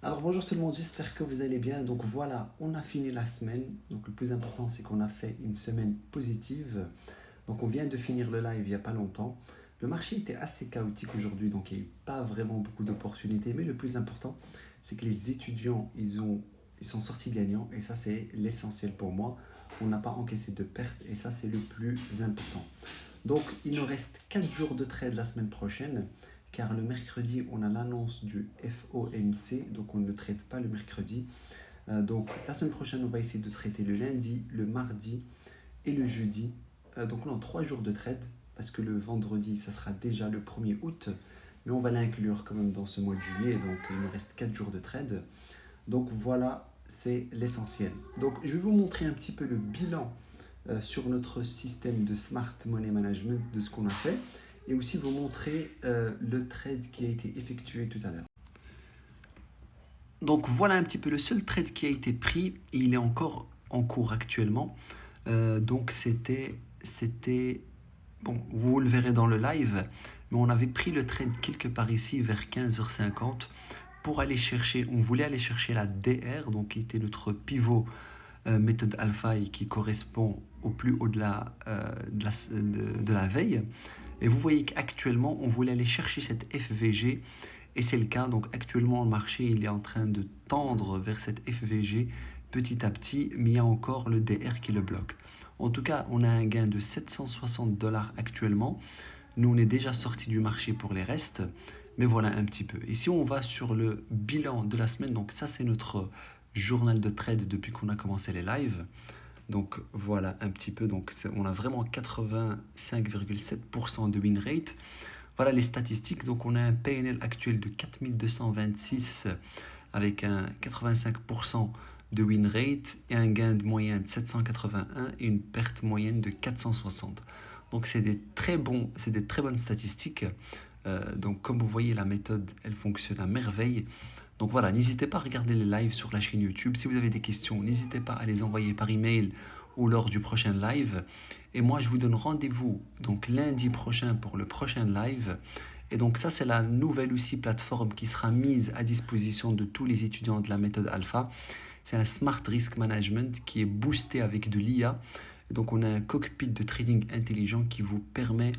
Alors bonjour tout le monde, j'espère que vous allez bien. Donc voilà, on a fini la semaine. Donc le plus important c'est qu'on a fait une semaine positive. Donc on vient de finir le live il n'y a pas longtemps. Le marché était assez chaotique aujourd'hui, donc il n'y a eu pas vraiment beaucoup d'opportunités. Mais le plus important, c'est que les étudiants, ils sont sortis gagnants. Et ça c'est l'essentiel pour moi. On n'a pas encaissé de pertes et ça c'est le plus important. Donc, il nous reste 4 jours de trade la semaine prochaine, car le mercredi, on a l'annonce du FOMC, donc on ne traite pas le mercredi. Donc, la semaine prochaine, on va essayer de traiter le lundi, le mardi et le jeudi. Donc, on a 3 jours de trade, parce que le vendredi, ça sera déjà le 1er août, mais on va l'inclure quand même dans ce mois de juillet, donc il nous reste 4 jours de trade. Donc, voilà, c'est l'essentiel. Donc, je vais vous montrer un petit peu le bilan sur notre système de Smart Money Management de ce qu'on a fait et aussi vous montrer le trade qui a été effectué tout à l'heure. Donc voilà un petit peu le seul trade qui a été pris et il est encore en cours actuellement. Donc c'était, bon, vous le verrez dans le live, mais on avait pris le trade quelque part ici vers 15h50 pour aller chercher, on voulait aller chercher la DR, donc qui était notre pivot méthode alpha et qui correspond au plus haut de la veille. Et vous voyez qu'actuellement, on voulait aller chercher cette FVG et c'est le cas. Donc actuellement, le marché il est en train de tendre vers cette FVG petit à petit, mais il y a encore le DR qui le bloque. En tout cas, on a un gain de 760 $ actuellement. Nous, on est déjà sorti du marché pour les restes, mais voilà un petit peu. Et si on va sur le bilan de la semaine, donc ça c'est notre journal de trade depuis qu'on a commencé les lives. Donc voilà un petit peu, donc on a vraiment 85,7% de win rate. Voilà les statistiques, donc on a un PNL actuel de 4226 avec un 85% de win rate et un gain de moyen de 781 et une perte moyenne de 460. Donc c'est des très bonnes statistiques. Donc comme vous voyez, la méthode, elle fonctionne à merveille. Donc voilà, n'hésitez pas à regarder les lives sur la chaîne YouTube. Si vous avez des questions, n'hésitez pas à les envoyer par email ou lors du prochain live. Et moi, je vous donne rendez-vous donc lundi prochain pour le prochain live. Et donc ça, c'est la nouvelle aussi plateforme qui sera mise à disposition de tous les étudiants de la méthode Alpha. C'est un Smart Risk Management qui est boosté avec de l'IA. Donc on a un cockpit de trading intelligent qui vous permet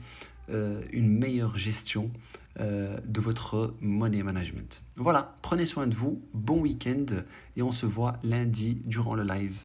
une meilleure gestion de votre money management. Voilà, prenez soin de vous, bon week-end et on se voit lundi durant le live.